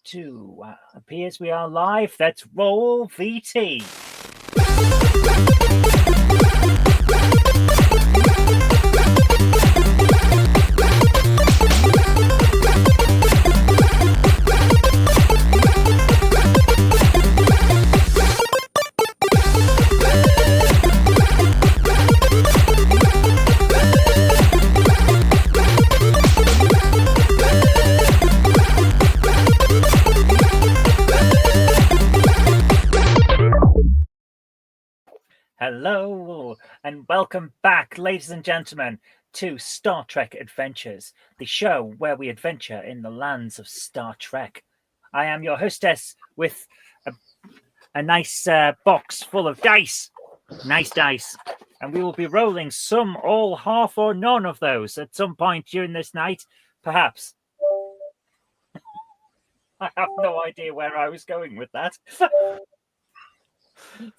2. Appears we are live. Let's roll VT. Hello and welcome back, ladies and gentlemen, to Star Trek Adventures, the show where we adventure in the lands of Star Trek. I am your hostess with a nice box full of dice, nice dice, and we will be rolling some, all, half, or none of those at some point during this night, perhaps. I have no idea where I was going with that.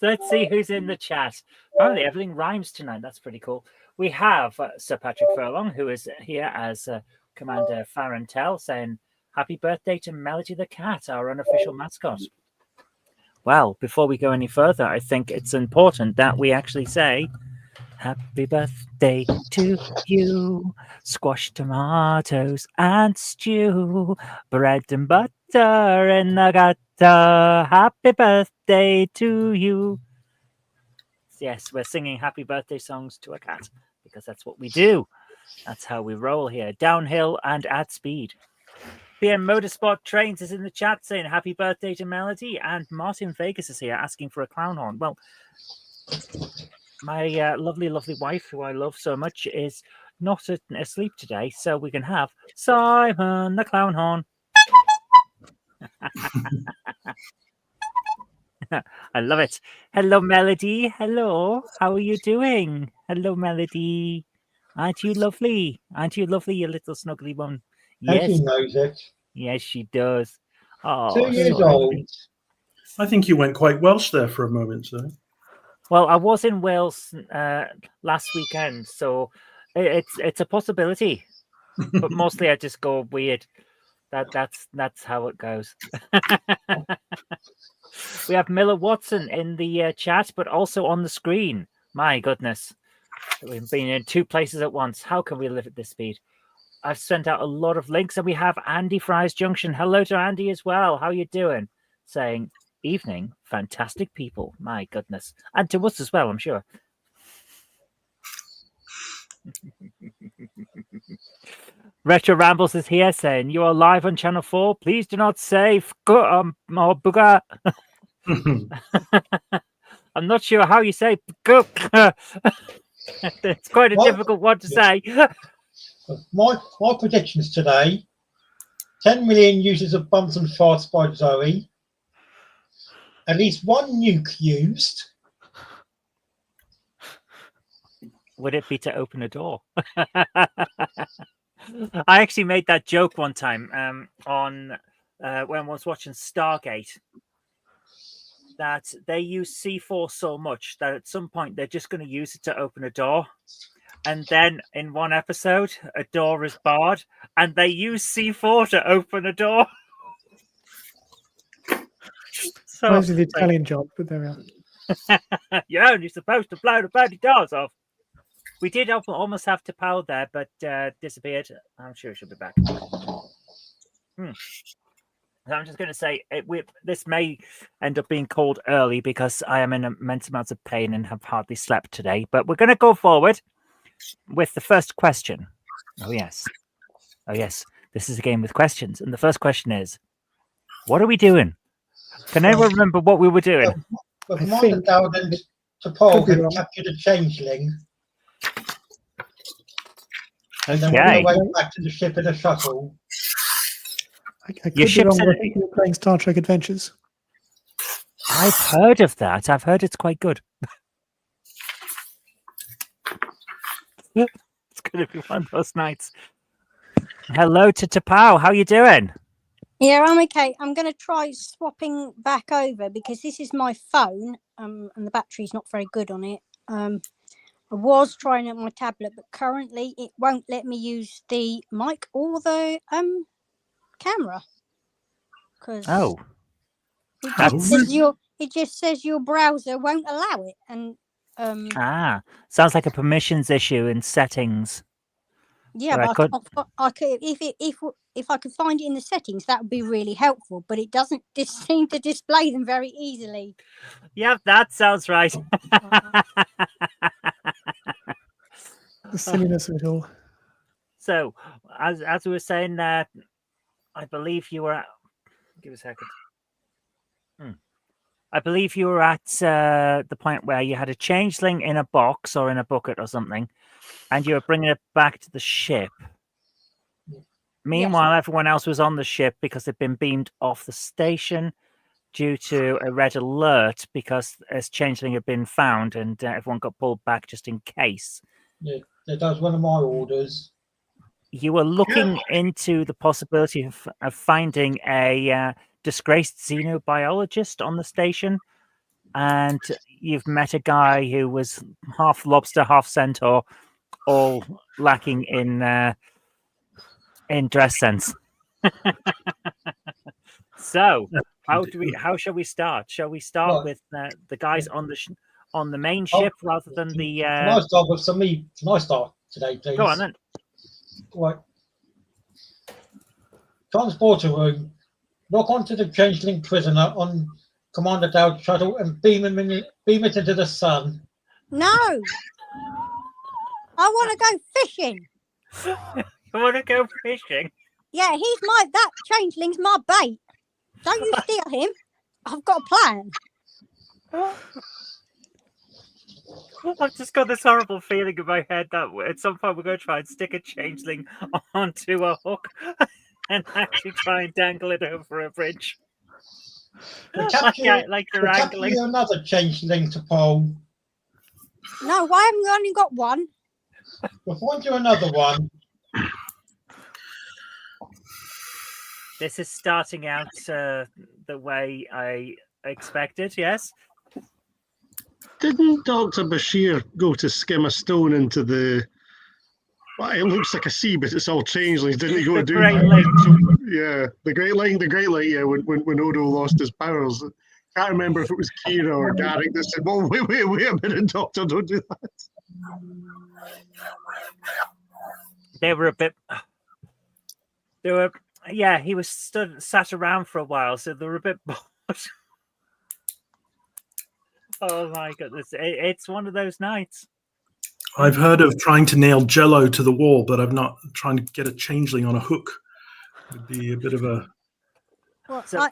So let's see who's in the chat. Apparently everything rhymes tonight. That's pretty cool. We have Sir Patrick Furlong, who is here as Commander Farantel, saying, happy birthday to Melody the cat, our unofficial mascot. Well, before we go any further, I think it's important that we actually say, happy birthday to you, squash tomatoes and stew, bread and butter in the gutter, happy birthday to you. Yes, we're singing happy birthday songs to a cat, because that's what we do. That's how we roll here, downhill and at speed. BM Motorsport Trains is in the chat saying happy birthday to Melody, and Martin Vegas is here asking for a clown horn. Well, my lovely, lovely wife, who I love so much, is not asleep today, so we can have Simon the clown horn. I love it. Hello, Melody. Hello. How are you doing? Hello, Melody. Aren't you lovely? Aren't you lovely, you little snuggly one? Yes. And she knows it. Yes, she does. Oh, 2 years old. I think you went quite Welsh there for a moment, sir. Well, I was in Wales last weekend, so it's a possibility. But mostly I just go weird. That's how it goes. We have Miller Watson in the chat, but also on the screen. My goodness. We've been in 2 places at once. How can we live at this speed? I've sent out a lot of links, and we have Andy Fry's Junction. Hello to Andy as well. How you doing? Saying, evening, fantastic people. My goodness. And to us as well, I'm sure. Retro Rambles is here saying, you are live on Channel 4. Please do not say booger. I'm not sure how you say it's quite a difficult one to say. My predictions today: 10 million users of bumps and farts by Zoe. At least 1 nuke used. Would it be to open a door? I actually made that joke one time on when I was watching Stargate, that they use C4 so much that at some point they're just going to use it to open a door. And then in one episode, a door is barred and they use C4 to open a door. So that was the Italian job, but there we are. You're only supposed to blow the bloody doors off. We did almost have to power there, but disappeared. I'm sure it should be back. So I'm just going to say, this may end up being called early because I am in immense amounts of pain and have hardly slept today. But we're going to go forward with the first question. Oh, yes. This is a game with questions. And the first question is, what are we doing? Can anyone remember what we were doing? Commander Dowden to Paul had captured a changeling. And then we went back to the ship in a shuttle. I could be wrong, but I think you were playing Star Trek Adventures. I've heard of that. I've heard it's quite good. It's going to be one of those nights. Hello to Tapao. How you doing? Yeah, I'm okay. I'm going to try swapping back over because this is my phone and the battery's not very good on it. I was trying it on my tablet, but currently it won't let me use the mic or the camera. because Oh, it just says your browser won't allow it, and sounds like a permissions issue in settings. yeah, But but I could if I could find it in the settings, that would be really helpful. But it doesn't seem to display them very easily. Yep, that sounds right. The silliness of it all. So, as we were saying, I believe you were at. Give a second. I believe you were at the point where you had a changeling in a box or in a bucket or something, and you were bringing it back to the ship. Meanwhile, everyone else was on the ship because they'd been beamed off the station due to a red alert because a changeling had been found, and everyone got pulled back just in case. Yeah, that was one of my orders. You were looking into the possibility of finding a disgraced xenobiologist on the station, and you've met a guy who was half lobster, half centaur, all lacking in dress sense. So, how shall we start? Shall we start with the guys on the main ship rather than the? Can I start with some me? Can I start today, please? Go on then. Right. Transporter room. Lock onto the changeling prisoner on Commander Dowd's shuttle and beam it into the sun. No, I want to go fishing. You want to go fishing? Yeah, that changeling's my bait. Don't you steal him. I've got a plan. I've just got this horrible feeling in my head that at some point we're going to try and stick a changeling onto a hook and actually try and dangle it over a bridge. Like you're angling. Another changeling to pole. No, why haven't we only got one? We'll find you another one. This is starting out the way I expected, yes? Didn't Dr. Bashir go to skim a stone into the... Well, it looks like a sea, but it's all changelings. Didn't he go to do Great that? Lake. Yeah, the Great Lake, yeah, when Odo lost his powers. Can't remember if it was Kira or Garrick that said, well, wait a minute, Doctor, don't do that. They were a bit... Yeah, he was sat around for a while, so they were a bit bored. Oh my goodness, it's one of those nights. I've heard of trying to nail Jello to the wall, but I've not trying to get a changeling on a hook. Would be a bit of a... Well, so,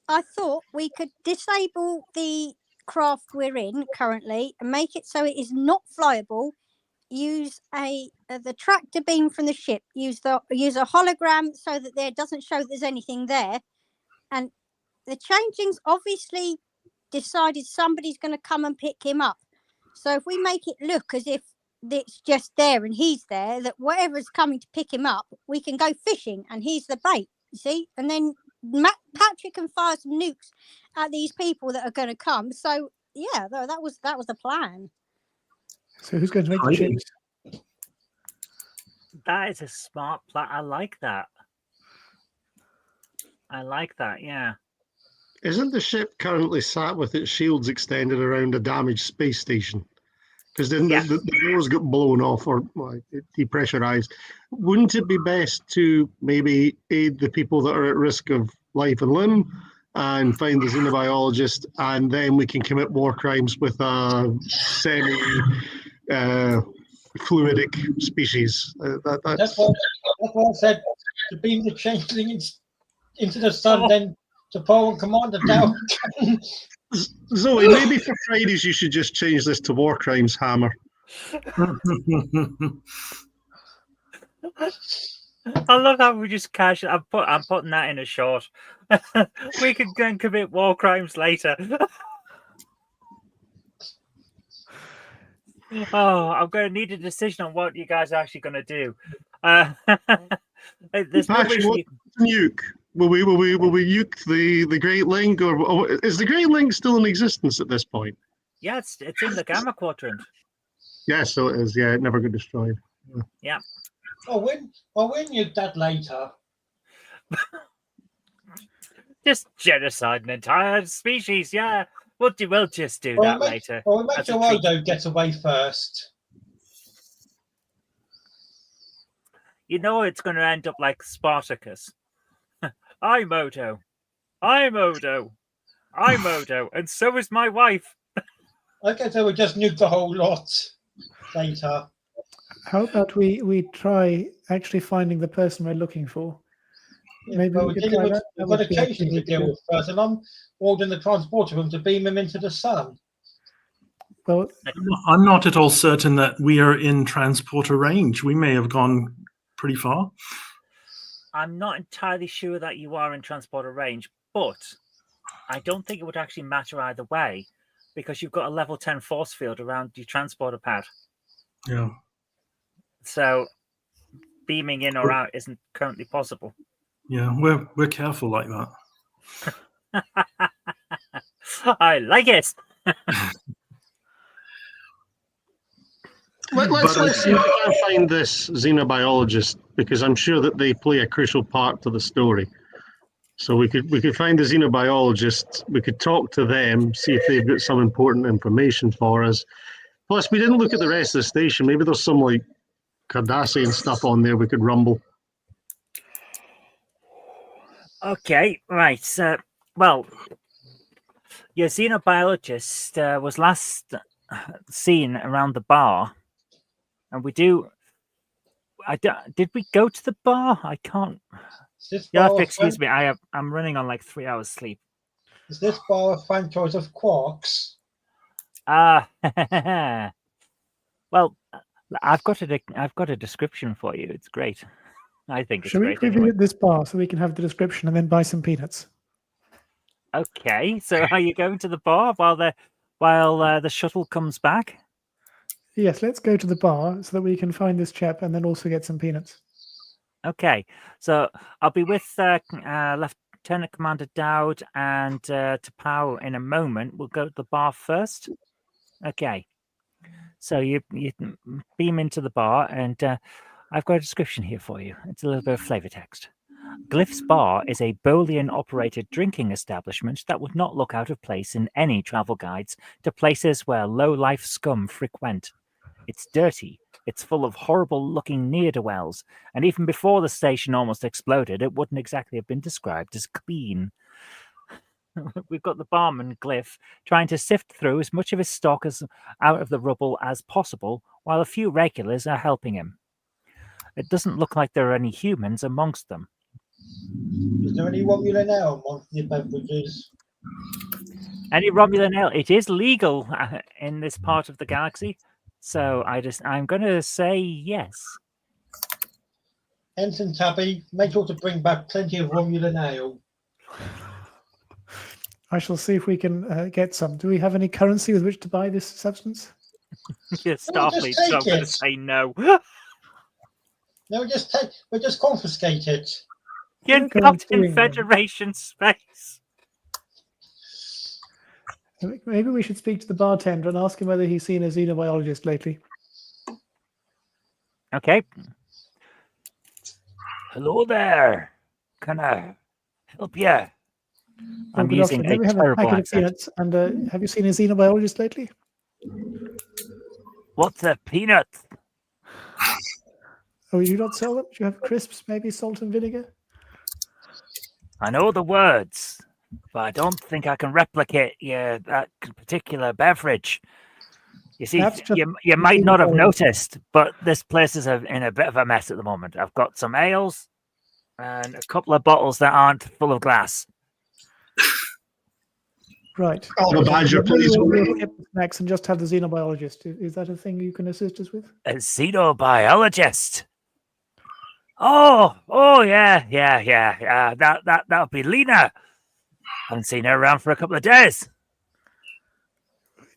I thought we could disable the craft we're in currently and make it so it is not flyable. Use the tractor beam from the ship. Use a hologram so that there doesn't show there's anything there. And the changelings obviously decided somebody's going to come and pick him up. So if we make it look as if it's just there and he's there, that whatever's coming to pick him up, we can go fishing and he's the bait. You see, and then Patrick can fire some nukes at these people that are going to come. So yeah, that was the plan. So who's going to make the chips? That is a smart plan. I like that. Yeah. Isn't the ship currently sat with its shields extended around a damaged space station? Because then the doors got blown off or depressurized. Wouldn't it be best to maybe aid the people that are at risk of life and limb and find the xenobiologist, and then we can commit war crimes with a semi-fluidic species? That's what I said. To beam the changeling into the sun, then to Paul and Commander Dow. Zoe, maybe for Fridays you should just change this to war crimes, Hammer. I love how we just casually. I'm putting that in a short. We can go and commit war crimes later. Oh, I'm going to need a decision on what you guys are actually going to do. There's no reason. Nuke. Will we nuke the Great Link, or is the Great Link still in existence at this point? Yeah, it's in the Gamma Quadrant. Yeah, so it is. Yeah, it never got destroyed. Yeah. I'll win you that later. Just genocide an entire species, yeah. We'll just do Well, that later. Well, we'll make as a your treat. Odo get away first. You know it's going to end up like Spartacus. I'm Odo. I'm Odo. I'm Odo. And so is my wife. Okay, so we just nuke the whole lot later. How about we try actually finding the person we're looking for? Maybe Well, we could try that. we've That got would be a actually Casey to really deal good. with first, and I'm ordering the transporter room to beam him into the sun. Well, I'm not at all certain that we are in transporter range. We may have gone pretty far. I'm not entirely sure that you are in transporter range, but I don't think it would actually matter either way because you've got a level 10 force field around your transporter pad. Yeah. So beaming in or out isn't currently possible. Yeah, we're careful like that. I like it. Let's see if we can find this xenobiologist, because I'm sure that they play a crucial part to the story. So we could find the xenobiologist, we could talk to them, see if they've got some important information for us. Plus, we didn't look at the rest of the station. Maybe there's some like Cardassian stuff on there we could rumble. Okay, right. Well, your xenobiologist was last seen around the bar, and we do. Did we go to the bar? I can't. You have to excuse me. I'm running on like 3 hours sleep. Is this bar a franchise of Quarks? Well, I've got a description for you. It's great. I think it's should great. we Anyway. visit this bar so we can have the description and then buy some peanuts? Okay, so are you going to the bar while the shuttle comes back? Yes, let's go to the bar so that we can find this chap and then also get some peanuts. Okay, so I'll be with Lieutenant Commander Dowd and T'Pau in a moment. We'll go to the bar first. Okay, so you beam into the bar, and I've got a description here for you. It's a little bit of flavor text. Glyph's Bar is a Bolian-operated drinking establishment that would not look out of place in any travel guides to places where low-life scum frequent. It's dirty. It's full of horrible-looking ne'er-do-wells, and even before the station almost exploded, it wouldn't exactly have been described as clean. We've got the barman, Glyph, trying to sift through as much of his stock out of the rubble as possible, while a few regulars are helping him. It doesn't look like there are any humans amongst them. Is there any Romulan ale among the beverages? Any Romulan ale? It is legal in this part of the galaxy, so I'm going to say yes. Ensign Tabby, make sure to bring back plenty of Romulan ale. I shall see if we can get some. Do we have any currency with which to buy this substance? You're Starfleet, so I'm going to say no. No, we'll just confiscate it. You're not in Federation space. Maybe we should speak to the bartender and ask him whether he's seen a xenobiologist lately. Okay. Hello there. Can I help you? I'm using a terrible accent. And have you seen a xenobiologist lately? What's a peanut? Oh, you not sell them? Do you have crisps, maybe salt and vinegar? I know the words, but I don't think I can replicate that particular beverage. You see, you might not have noticed, but this place is in a bit of a mess at the moment. I've got some ales and a couple of bottles that aren't full of glass. Right. The badger, please. Snacks and just have the xenobiologist. Is that a thing you can assist us with? A xenobiologist. Oh, yeah. That would be Lena. Haven't seen her around for a couple of days.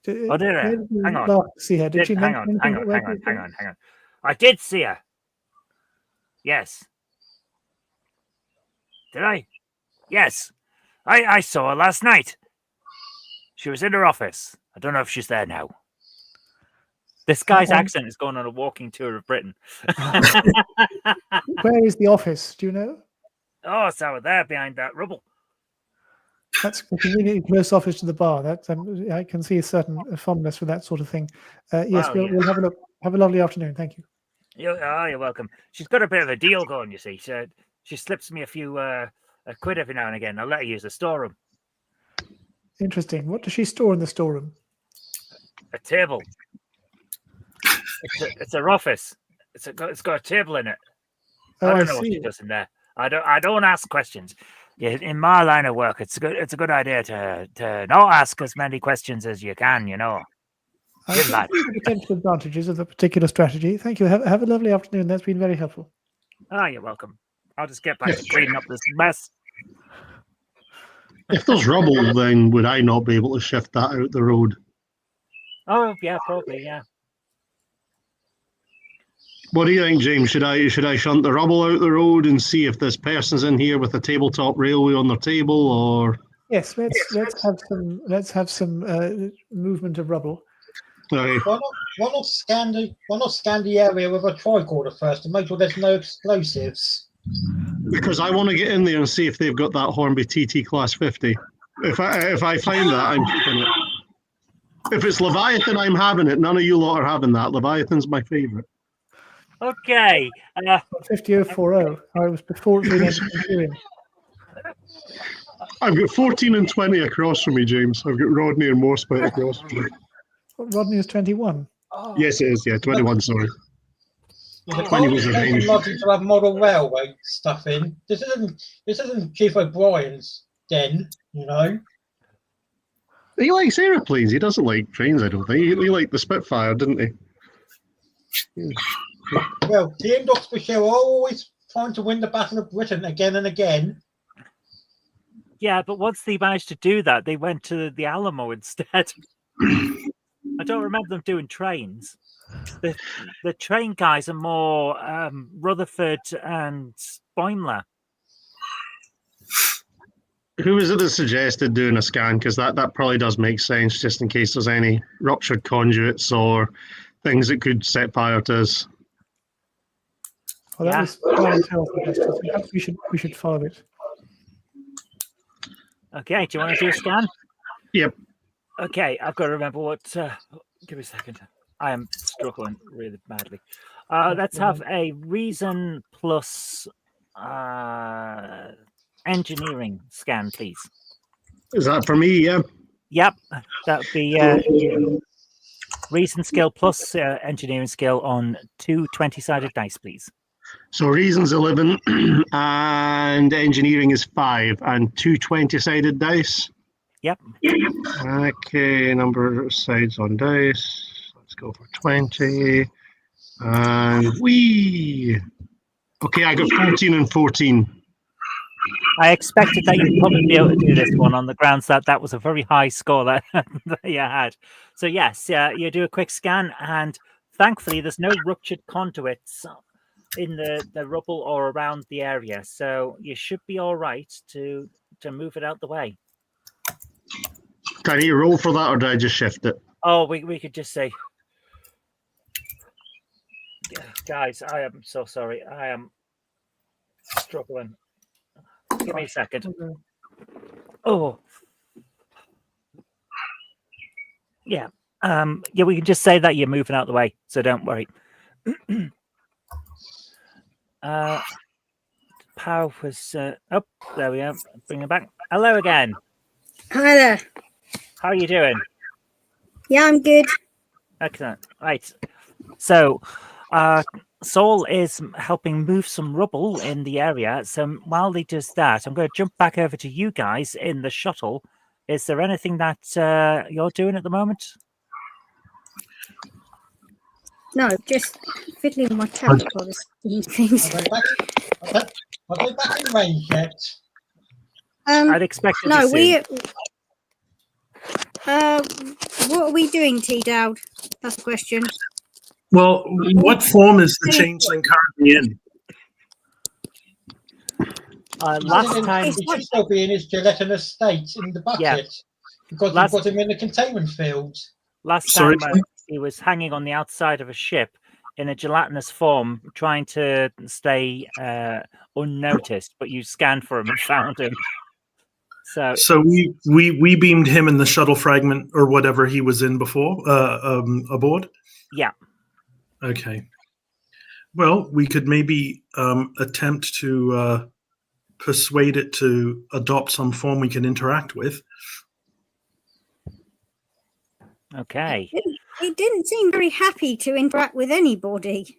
Did I? Hang on. See her. Did she hang on. I did see her. Yes. Did I? Yes. I saw her last night. She was in her office. I don't know if she's there now. This guy's accent is going on a walking tour of Britain. Where is the office? Do you know? Oh, it's over there behind that rubble. That's a conveniently close office to the bar. That I can see a certain fondness for that sort of thing. Yes, Wow, we'll have a look. Have a lovely afternoon. Thank you. You're welcome. She's got a bit of a deal going, you see. She slips me a few a quid every now and again. I'll let her use the storeroom. Interesting. What does she store in the storeroom? A table. It's her office. It's got a table in it. Oh, I I don't know what see. she does in there. I don't ask questions. Yeah, in my line of work, it's a good idea to not ask as many questions as you can. You know. I Good can lad. see the potential advantages of the particular strategy. Thank you. Have a lovely afternoon. That's been very helpful. Ah, you're welcome. I'll just get back to cleaning up this mess. If there's rubble, then would I not be able to shift that out the road? Oh yeah, probably yeah. What do you think, James? Should I shunt the rubble out the road and see if this person's in here with a tabletop railway on their table, or? Yes, let's have some movement of rubble. Aye. Why not scan the area with a tricorder first to make sure there's no explosives? Because I want to get in there and see if they've got that Hornby TT Class 50. If I find that, I'm keeping it. If it's Leviathan, I'm having it. None of you lot are having that. Leviathan's my favourite. Okay. 50040. I was before it being engineering. I've got 14 and 20 across from me, James. I've got Rodney and Morspite across from me. Rodney is 21. Yes, it is. Yeah, 21. Sorry. The 20 was It's arranged. logic to have model railway stuff in. This isn't Chief O'Brien's den, you know. He likes aeroplanes. He doesn't like trains, I don't think. He liked the Spitfire, didn't he? Well, the Oxfordshire are always trying to win the Battle of Britain again and again. Yeah, but once they managed to do that, they went to the Alamo instead. I don't remember them doing trains. The train guys are more Rutherford and Boimler. Who was it that suggested doing a scan? Because that probably does make sense, just in case there's any ruptured conduits or things that could set fire to us. Well, that was Parentel's suggestion. Perhaps we should follow it. Okay, do you want to do a scan? Yep. Okay, I've got to remember what. Give me a second. I am struggling really badly. Let's have a reason plus engineering scan, please. Is that for me? Yeah. Yep, that would be reason skill plus engineering skill on 2 20-sided dice, please. So reason's 11 and engineering is 5 and 2 20-sided dice. Yep. Okay, number of sides on dice. Let's go for 20. And okay, I got 14 and 14. I expected that you'd probably be able to do this one on the grounds that was a very high score that, that you had. So yes, you do a quick scan, and thankfully there's no ruptured conduits in the rubble or around the area. So you should be all right to move it out the way. Can you roll for that, or did I just shift it? Oh, we could just say, guys, I am so sorry. I am struggling. Give me a second. Oh, yeah. Yeah, we can just say that you're moving out the way, so don't worry. Power was oh, there we are. Bring it back. Hello again. Hi there. How are you doing? Yeah, I'm good. Excellent. Right. So, Saul is helping move some rubble in the area. So while he does that, I'm going to jump back over to you guys in the shuttle. Is there anything that you're doing at the moment? No, just fiddling with my tablet while these things. Are they back in range yet? I'd expect it No, to we. What are we doing, T Dowd? That's the question. Well, what form is the changeling currently in? Last time, He should still be in his gelatinous state in the bucket because we've got him in the containment field. last Sorry? time he was hanging on the outside of a ship in a gelatinous form, trying to stay unnoticed, but you scanned for him and found him. So we beamed him in the shuttle fragment or whatever he was in before aboard. Yeah. Okay. Well, we could maybe attempt to persuade it to adopt some form we can interact with. Okay. It didn't seem very happy to interact with anybody.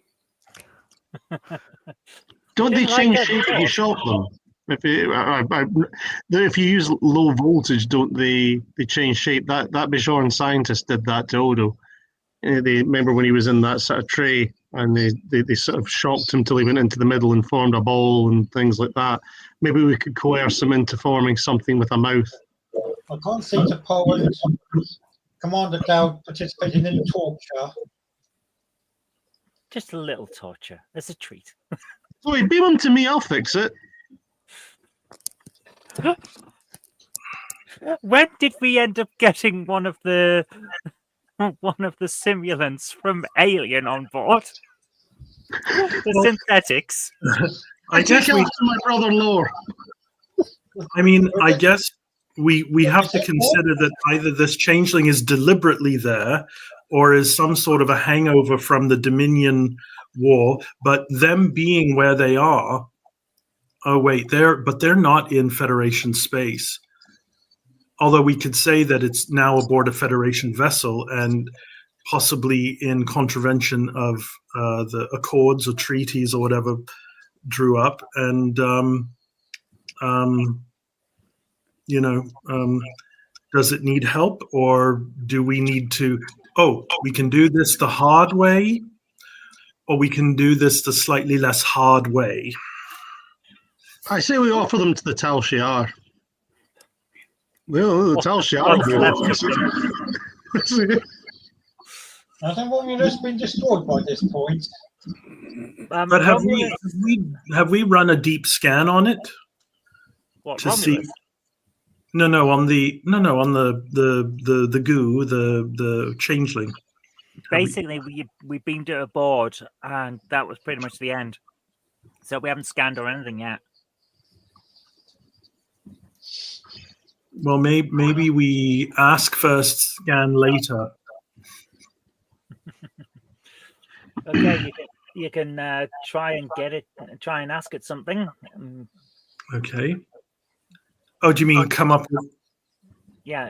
Don't they Didn't like change that shape if before. you shock them? If you use low voltage, don't they change shape? That Bichon scientist did that to Odo. They remember when he was in that sort of tray, and they sort of shocked him till he went into the middle and formed a ball and things like that. Maybe we could coerce him into forming something with a mouth. I can't see the Poland Commander Dowd participating in torture. Just a little torture. It's a treat. Sorry, beam him to me. I'll fix it. When did we end up getting one of the simulants from Alien on board? The synthetics. I guess take we. after my brother Lore. I mean, I guess we have to consider that either this changeling is deliberately there, or is some sort of a hangover from the Dominion War. But them being where they are. Oh wait, they're not in Federation space. Although we could say that it's now aboard a Federation vessel and possibly in contravention of the accords or treaties or whatever drew up. And, does it need help, or do we need to, we can do this the hard way, or we can do this the slightly less hard way? I say we offer them to the Tal Shiar. Well, the Tal Shiar. I think Romulus's been destroyed by this point. But have we run a deep scan on it? What, to Romulus? see? No, on the goo, the changeling. Basically, we beamed it aboard, and that was pretty much the end. So we haven't scanned or anything yet. Well, maybe we ask first, scan later. Okay, you can try and get it. Try and ask it something. Okay. Oh, do you mean come up with? Yeah.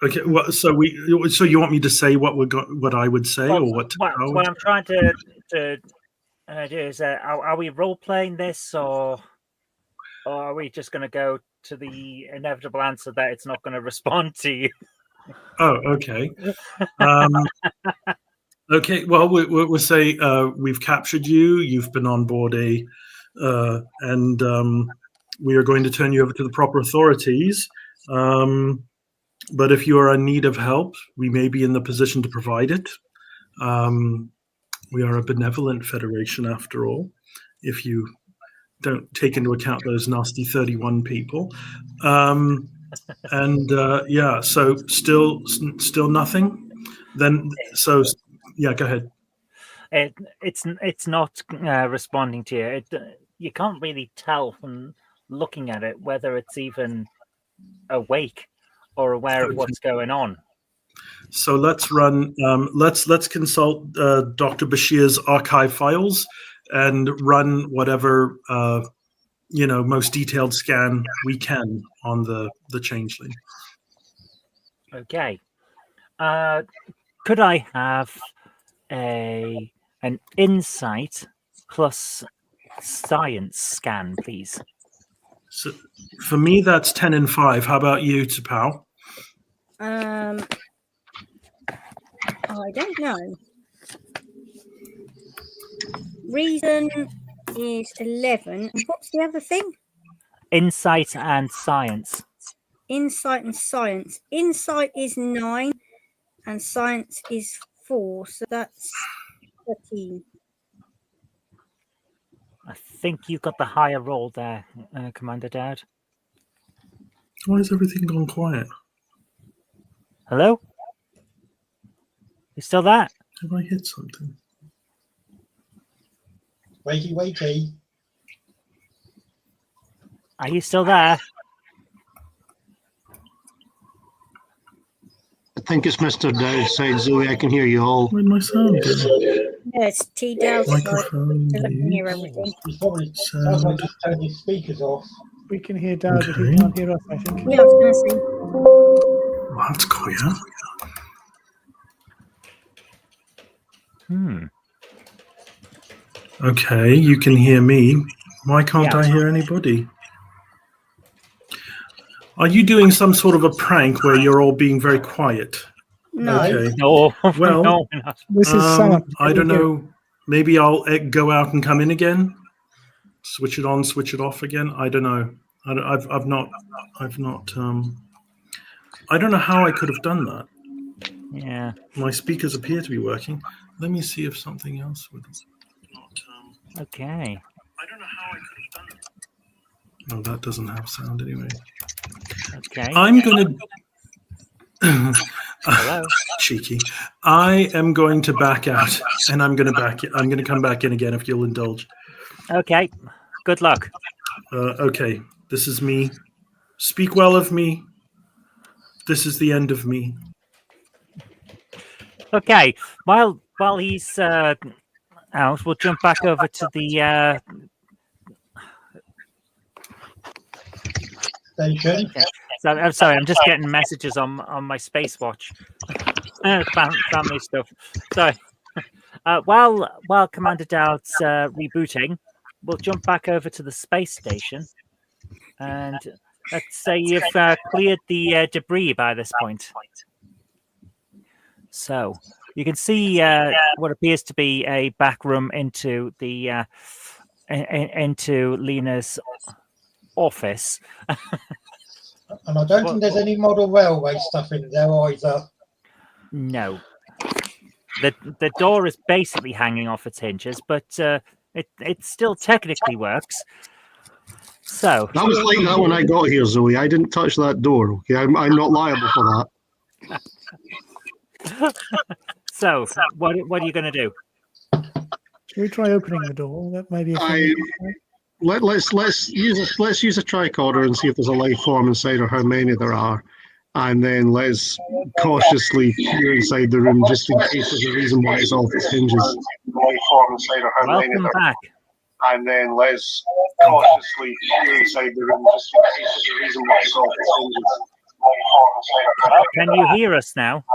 Okay. Well, so you want me to say what I would say, or what? What I'm trying to do is, are we role playing this, or are we just going to go to the inevitable answer that it's not going to respond to you? Oh, okay. Okay. Well, we'll say we've captured you. You've been on board and we are going to turn you over to the proper authorities. But if you are in need of help, we may be in the position to provide it. We are a benevolent federation, after all, if you don't take into account those nasty 31 people. So still nothing. Then go ahead. It's not responding to you. You can't really tell from looking at it whether it's even awake or aware of what's going on. So let's run. Let's consult Dr. Bashir's archive files and run whatever most detailed scan we can on the changeling. Okay. Could I have an insight plus science scan, please? So for me, that's 10 and 5. How about you, T'Pau? I don't know. Reason is 11. And what's the other thing? Insight and science. Insight and science. Insight is 9 and science is 4. So that's 13. I think you got the higher roll there, Commander Dowd. Why has everything gone quiet? Hello? You still there? Have I hit something? Wakey. Are you still there? think it's Mr. Dowd's side, Zoe. I can hear you all. Where'd my sound go? Yeah, it's T Dow's side. Microphone. I can hear everything. He's probably sounds Sound. like he's turning his speakers off. We can hear Dad, but he Okay. can't hear us, I think. Yeah, I was going to say. Well, that's queer. Okay, you can hear me. Why can't I hear anybody? Are you doing some sort of a prank where you're all being very quiet? No. Okay. No, Well, no, we're not. This is Sam. I don't know. Maybe I'll go out and come in again. Switch it on, switch it off again. I don't know. I've not. I don't know how I could have done that. Yeah. My speakers appear to be working. Let me see if something else would. Okay. I don't know how I could have done it. Oh, that doesn't have sound anyway. Okay. I'm gonna. Hello. Cheeky. I am going to back out, and I'm going to come back in again if you'll indulge. Okay. Good luck. Okay. This is me. Speak well of me. This is the end of me. Okay. While he's out, we'll jump back over to the Station. So I'm sorry, I'm just getting messages on my space watch. Family stuff. Sorry. While Commander Dowd's rebooting, we'll jump back over to the space station, and let's say you've cleared the debris by this point. So you can see what appears to be a back room into the into Lena's office. And I don't think there's any model railway stuff in there either. No. The door is basically hanging off its hinges, but it still technically works. So That was like that when I got here, Zoe. I didn't touch that door. Okay, I'm not liable for that. so what are you going to do? Should we try opening the door? That may be a I- thing. Let's use a tricorder and see if there's a life form inside or how many there are, and then let's cautiously peer inside the room just in case there's a reason why it's off its hinges. Life form inside or how many Welcome there back. are, and then let's cautiously peer inside the room just in case there's a reason why it's off its hinges. Life form inside or how many Can you hear us now?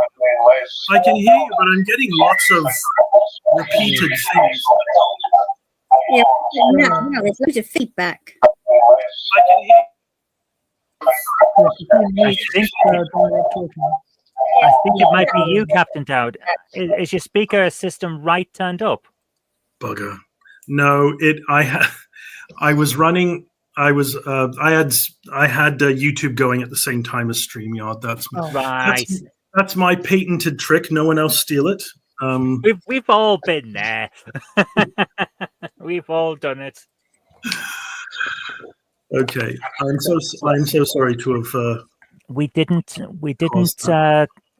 I can hear you, but I'm getting lots of repeated things. Yeah, no, there's loads of feedback. I can hear. I think it might be you, Captain Dowd. Is your speaker system right turned up? Bugger. No, I was running. I had YouTube going at the same time as StreamYard. That's my patented trick. No one else steal it. We've all been there. We've all done it. Okay, I'm so sorry to have. We didn't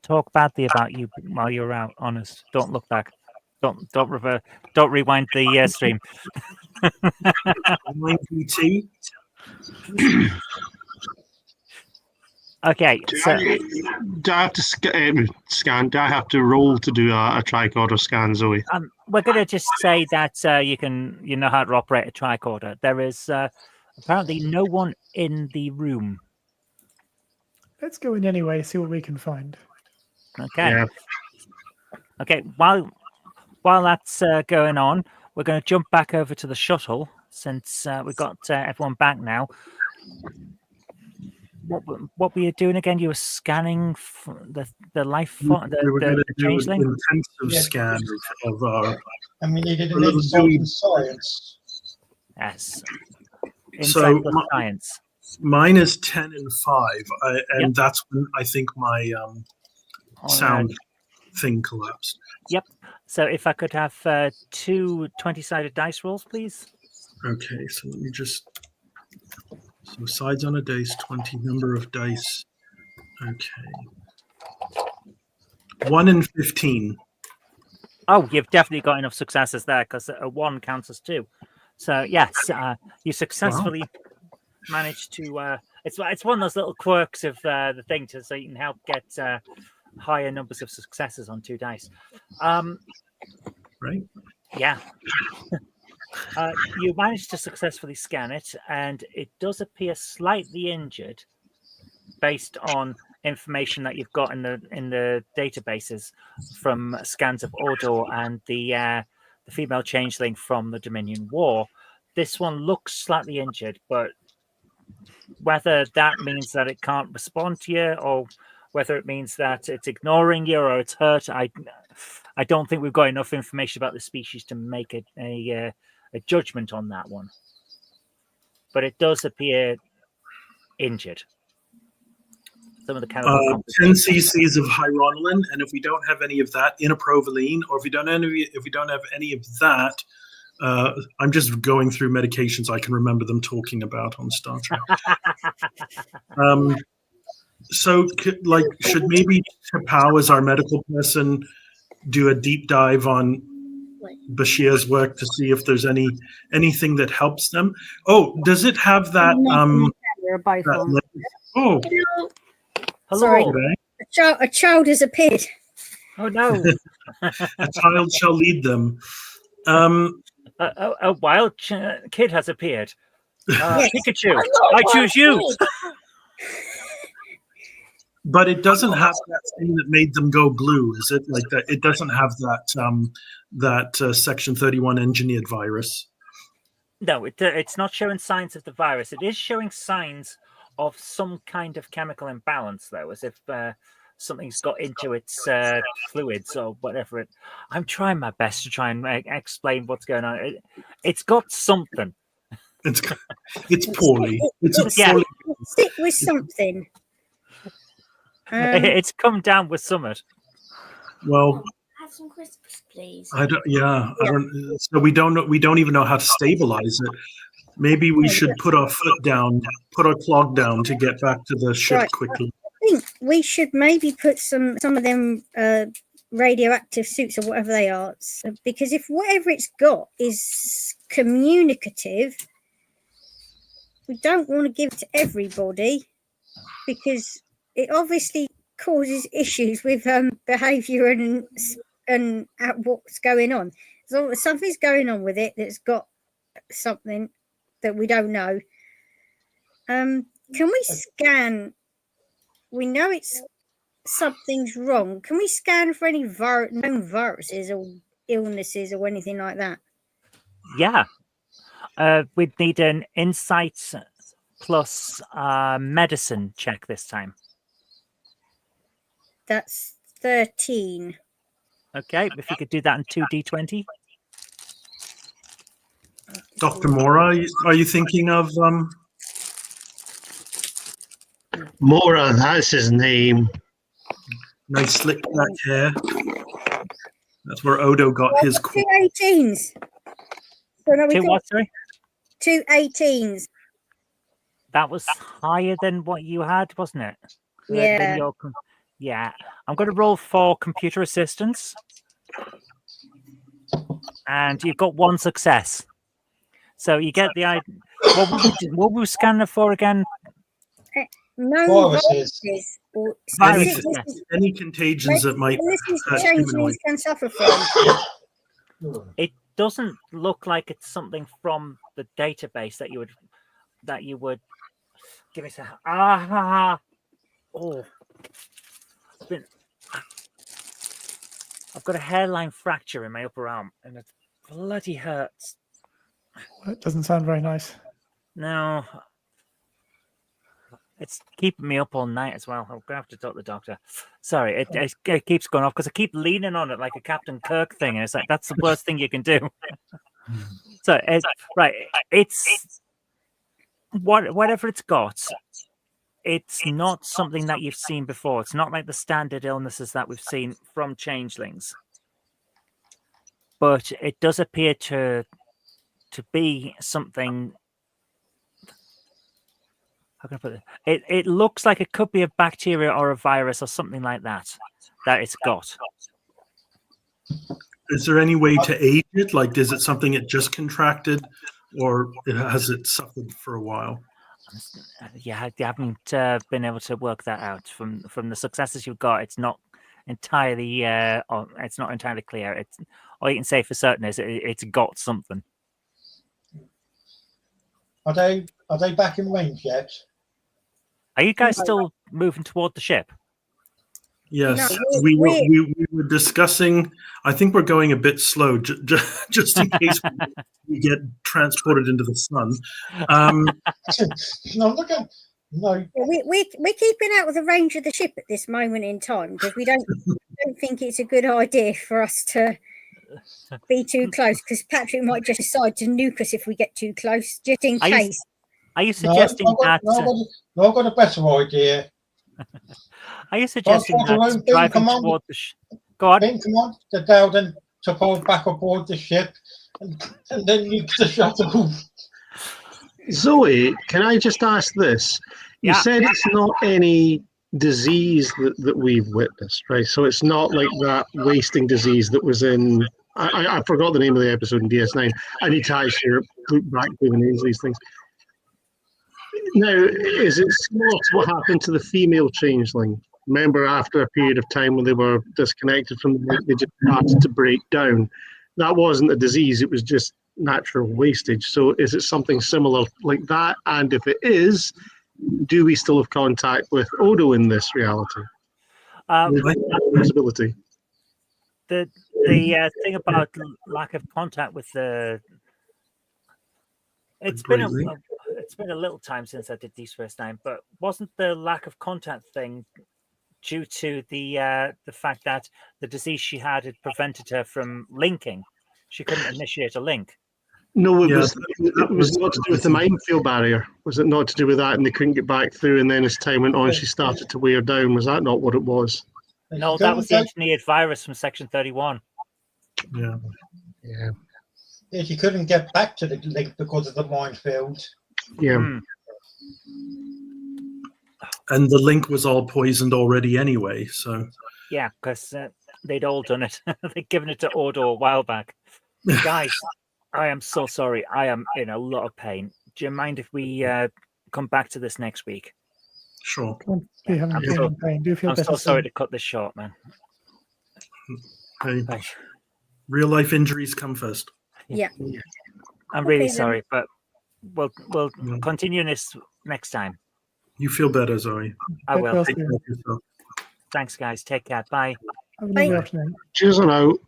talk badly about you while you were out. Honest. Don't look back. Don't revert. Don't rewind the stream. VT. Okay. So Do I have to scan? Do I have to roll to do a tricorder scan, Zoe? we're going to just say that you know how to operate a tricorder. There is apparently no one in the room. Let's go in anyway, see what we can find. Okay. Yeah. Okay. While that's going on, we're going to jump back over to the shuttle since we've got everyone back now. What were you doing again? You were scanning the life form, We were going to do an changeling? intensive scan of our. And we needed an Little insight Zoe. in science. Yes. So Insight plus science. Mine is 10 and 5, and that's when I think my sound thing collapsed. Yep. So if I could have 2 20-sided dice rolls, please. Okay, so let me just. So sides on a dice, 20 number of dice. Okay. 1 and 15. Oh, you've definitely got enough successes there because a 1 counts as 2. So yes, you successfully managed to. It's one of those little quirks of the thing so you can help get higher numbers of successes on 2 dice. Right. Yeah. You managed to successfully scan it, and it does appear slightly injured based on information that you've got in the databases from scans of Ordor and the female changeling from the Dominion War. This one looks slightly injured, but whether that means that it can't respond to you, or whether it means that it's ignoring you or it's hurt, I don't think we've got enough information about the species to make a judgment on that one. But it does appear injured. Some of the chemical 10 cc's of hydronolin, and if we don't have any of that, inaprovaline, or if we don't have any of that, I'm just going through medications I can remember them talking about on Star Trek. So, like, should maybe Tapao, as our medical person, do a deep dive on Bashir's work to see if there's anything that helps them? Oh, does it have that? Oh, hello. Sorry. Okay. A child has appeared. Oh no! A child shall lead them. A wild kid has appeared. Yes. Pikachu, I choose you. But it doesn't have that thing that made them go blue, is it? Like that? It doesn't have that Section 31 engineered virus. No, it's not showing signs of the virus. It is showing signs of some kind of chemical imbalance, though, as if something's got into its fluids or whatever. I'm trying my best to try and explain what's going on. It's got something. It's poorly. Stick with something. It's come down with summit. Well, have some crisps, please. I don't. So we don't know. We don't even know how to stabilize it. Maybe we should put our foot down, put our clog down to get back to the ship quickly. I think we should maybe put some of them radioactive suits or whatever they are, because if whatever it's got is communicative, we don't want to give it to everybody because it obviously causes issues with behaviour and what's going on. So something's going on with it that's got something that we don't know. Can we scan? We know it's something's wrong. Can we scan for any known viruses or illnesses or anything like that? Yeah. We'd need an insight plus medicine check this time. That's 13. Okay, if you could do that in 2d20. Dr. Mora, are you thinking of Mora, that's his name. nice slick back hair? That's where Odo got his. Two 18s. So no, Two what, sorry? 2 18s. That was higher than what you had, wasn't it? Yeah. Yeah. I'm going to roll for computer assistance. And you've got 1 success. So you get the idea. What were we scanning for again? No Viruses. viruses. Any contagions that might This is hurt changelings humanoids. can suffer from. It doesn't look like it's something from the database that you would give me a oh. I've got a hairline fracture in my upper arm and it bloody hurts. That doesn't sound very nice. No. It's keeping me up all night as well. I'm going to have to talk to the doctor. Sorry, it keeps going off because I keep leaning on it like a Captain Kirk thing. And it's like, that's the worst thing you can do. So, it's whatever it's got, it's not something that you've seen before. It's not like the standard illnesses that we've seen from changelings. But it does appear to be something. How can I put it? It looks like it could be a bacteria or a virus or something like that it's got. Is there any way to age it? Like, is it something it just contracted, or has it suffered for a while? Yeah, I haven't been able to work that out from the successes you've got. It's not entirely. It's not entirely clear. It's all you can say for certain is it's got something. Are they back in range yet? Are you guys still moving toward the ship? Yes, No, we were discussing. I think we're going a bit slow, just in case we get transported into the sun. No, look at no. We're keeping out of the range of the ship at this moment in time because we don't think it's a good idea for us to be too close because Patrick might just decide to nuke us if we get too close, just in case. Are you suggesting that? I've got a better idea. Are you suggesting that driving toward the ship? Go on. Then come on, the Dowden to pull back aboard the ship, and then nuke the shuttle. Zoe, can I just ask this? You said it's not any disease that we've witnessed, right? So it's not like that wasting disease that was in. I forgot the name of the episode in DS9. I need to actually look back through the names of these things. Now, is it similar to what happened to the female changeling? Remember, after a period of time when they were disconnected from the link, they just started to break down. That wasn't a disease, it was just natural wastage. So is it something similar like that? And if it is, do we still have contact with Odo in this reality? Possibility. The thing about lack of contact with the... It's been a little time since I did Deep Space Nine, but wasn't the lack of contact thing due to the fact that the disease she had prevented her from linking? She couldn't initiate a link. No, it was not to do with the minefield barrier. Was it not to do with that and they couldn't get back through, and then as time went on she started to wear down? Was that not what it was? No, that was the engineered virus from Section 31. Yeah. Yeah, she couldn't get back to the link because of the minefield. Yeah. And the link was all poisoned already anyway, so... Yeah, because they'd all done it. They'd given it to Odo a while back. Guys, I am so sorry. I am in a lot of pain. Do you mind if we come back to this next week? Sure. I'm so sorry to cut this short, man. Hey, real life injuries come first. Yeah. I'm really sorry, but we'll continue this next time. You feel better, Zoe. I will. Take care of yourself. Thanks, guys. Take care. Bye. Have a lovely afternoon. Cheers on out.